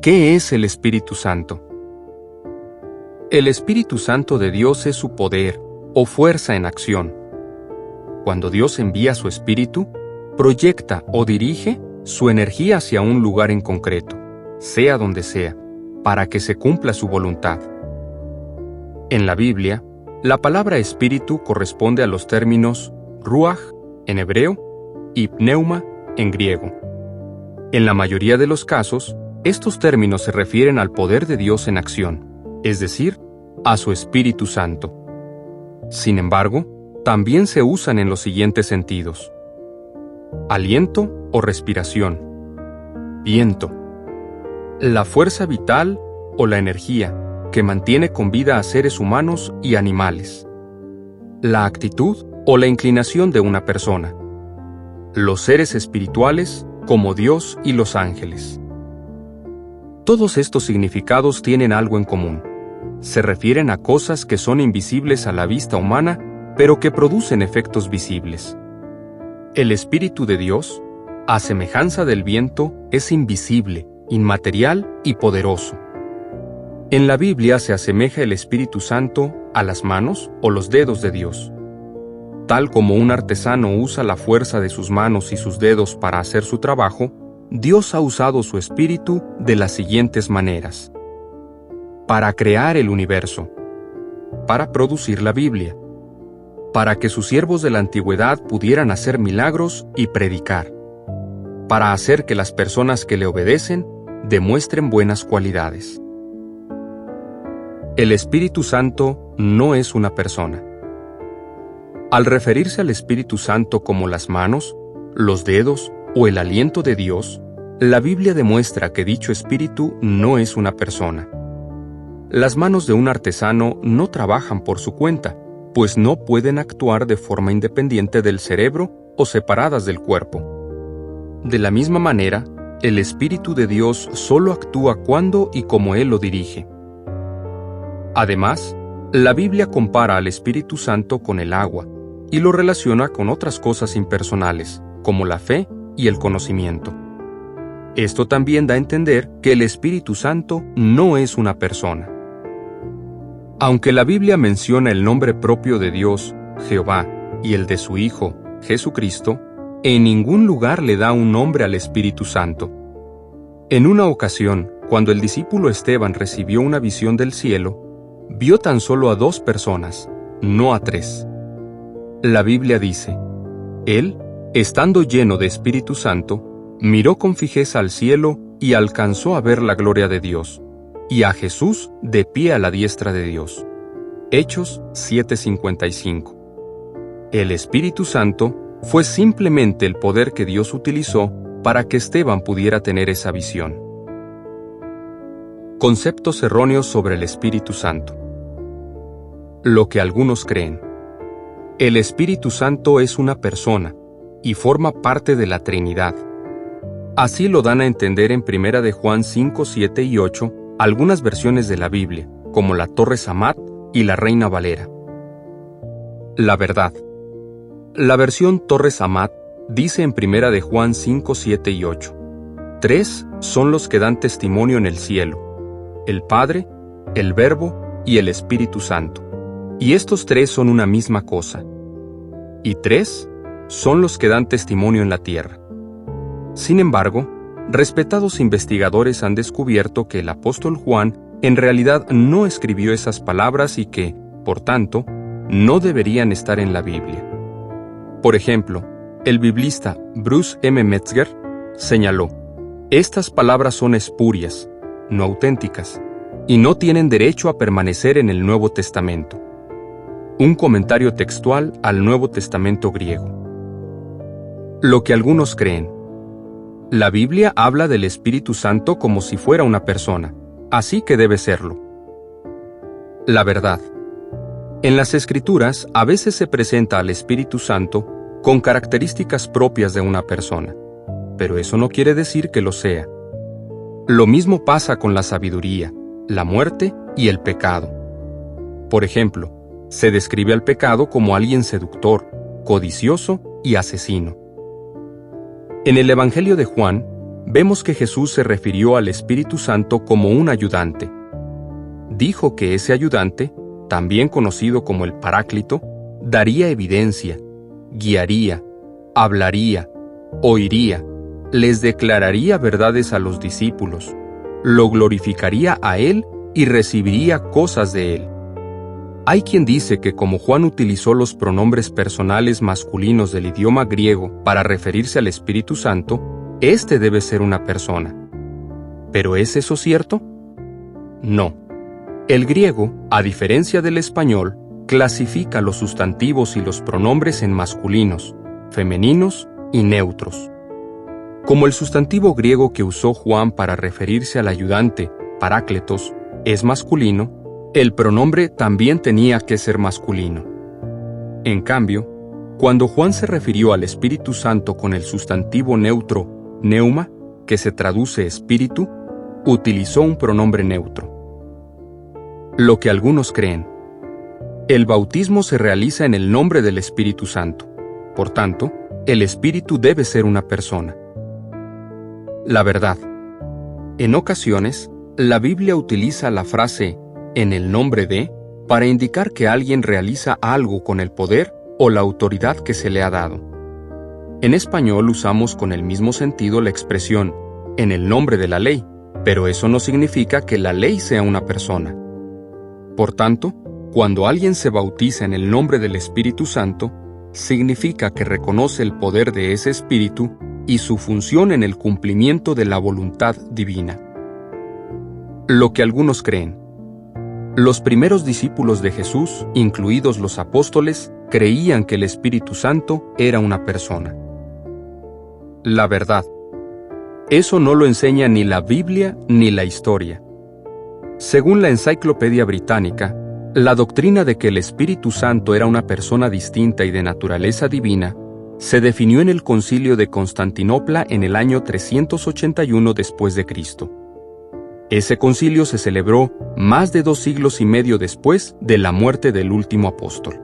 ¿Qué es el Espíritu Santo? El Espíritu Santo de Dios es su poder o fuerza en acción. Cuando Dios envía su Espíritu, proyecta o dirige su energía hacia un lugar en concreto, sea donde sea, para que se cumpla su voluntad. En la Biblia, la palabra espíritu corresponde a los términos ruach en hebreo y pneuma en griego. En la mayoría de los casos, estos términos se refieren al poder de Dios en acción, es decir, a su Espíritu Santo. Sin embargo, también se usan en los siguientes sentidos: aliento o respiración, viento, la fuerza vital o la energía que mantiene con vida a seres humanos y animales, la actitud o la inclinación de una persona, los seres espirituales como Dios y los ángeles. Todos estos significados tienen algo en común. Se refieren a cosas que son invisibles a la vista humana, pero que producen efectos visibles. El Espíritu de Dios, a semejanza del viento, es invisible, inmaterial y poderoso. En la Biblia se asemeja el Espíritu Santo a las manos o los dedos de Dios. Tal como un artesano usa la fuerza de sus manos y sus dedos para hacer su trabajo, Dios ha usado su Espíritu de las siguientes maneras: para crear el universo, para producir la Biblia, para que sus siervos de la antigüedad pudieran hacer milagros y predicar, para hacer que las personas que le obedecen demuestren buenas cualidades. El Espíritu Santo no es una persona. Al referirse al Espíritu Santo como las manos, los dedos o el aliento de Dios, la Biblia demuestra que dicho Espíritu no es una persona. Las manos de un artesano no trabajan por su cuenta, pues no pueden actuar de forma independiente del cerebro o separadas del cuerpo. De la misma manera, el Espíritu de Dios solo actúa cuando y como Él lo dirige. Además, la Biblia compara al Espíritu Santo con el agua y lo relaciona con otras cosas impersonales, como la fe y el conocimiento. Esto también da a entender que el Espíritu Santo no es una persona. Aunque la Biblia menciona el nombre propio de Dios, Jehová, y el de su Hijo, Jesucristo, en ningún lugar le da un nombre al Espíritu Santo. En una ocasión, cuando el discípulo Esteban recibió una visión del cielo, vio tan solo a 2 personas, no a 3. La Biblia dice: él, estando lleno de Espíritu Santo, miró con fijeza al cielo y alcanzó a ver la gloria de Dios, y a Jesús de pie a la diestra de Dios. Hechos 7:55. El Espíritu Santo fue simplemente el poder que Dios utilizó para que Esteban pudiera tener esa visión. Conceptos erróneos sobre el Espíritu Santo. Lo que algunos creen. El Espíritu Santo es una persona y forma parte de la Trinidad. Así lo dan a entender en 1 de Juan 5, 7 y 8 algunas versiones de la Biblia, como la Torres Amat y la Reina Valera. La verdad. La versión Torres Amat dice en 1 de Juan 5, 7 y 8: 3 son los que dan testimonio en el cielo: el Padre, el Verbo y el Espíritu Santo. Y estos 3 son una misma cosa. Y 3 son los que dan testimonio en la tierra. Sin embargo, respetados investigadores han descubierto que el apóstol Juan en realidad no escribió esas palabras y que, por tanto, no deberían estar en la Biblia. Por ejemplo, el biblista Bruce M. Metzger señaló: estas palabras son espurias, no auténticas, y no tienen derecho a permanecer en el Nuevo Testamento. Un comentario textual al Nuevo Testamento griego. Lo que algunos creen. La Biblia habla del Espíritu Santo como si fuera una persona, así que debe serlo. La verdad. En las Escrituras a veces se presenta al Espíritu Santo con características propias de una persona, pero eso no quiere decir que lo sea. Lo mismo pasa con la sabiduría, la muerte y el pecado. Por ejemplo, se describe al pecado como alguien seductor, codicioso y asesino. En el Evangelio de Juan, vemos que Jesús se refirió al Espíritu Santo como un ayudante. Dijo que ese ayudante, también conocido como el Paráclito, daría evidencia, guiaría, hablaría, oiría, les declararía verdades a los discípulos, lo glorificaría a Él y recibiría cosas de Él. Hay quien dice que como Juan utilizó los pronombres personales masculinos del idioma griego para referirse al Espíritu Santo, este debe ser una persona. ¿Pero es eso cierto? No. El griego, a diferencia del español, clasifica los sustantivos y los pronombres en masculinos, femeninos y neutros. Como el sustantivo griego que usó Juan para referirse al ayudante, Parácletos, es masculino, el pronombre también tenía que ser masculino. En cambio, cuando Juan se refirió al Espíritu Santo con el sustantivo neutro, pneuma, que se traduce espíritu, utilizó un pronombre neutro. Lo que algunos creen. El bautismo se realiza en el nombre del Espíritu Santo. Por tanto, el Espíritu debe ser una persona. La verdad. En ocasiones, la Biblia utiliza la frase «en el nombre de» para indicar que alguien realiza algo con el poder o la autoridad que se le ha dado. En español usamos con el mismo sentido la expresión «en el nombre de la ley», pero eso no significa que la ley sea una persona. Por tanto, cuando alguien se bautiza en el nombre del Espíritu Santo, significa que reconoce el poder de ese Espíritu y su función en el cumplimiento de la voluntad divina. Lo que algunos creen. Los primeros discípulos de Jesús, incluidos los apóstoles, creían que el Espíritu Santo era una persona. La verdad. Eso no lo enseña ni la Biblia ni la historia. Según la Enciclopedia Británica, la doctrina de que el Espíritu Santo era una persona distinta y de naturaleza divina se definió en el Concilio de Constantinopla en el año 381 después de Cristo. Ese concilio se celebró más de 2 siglos y medio después de la muerte del último apóstol.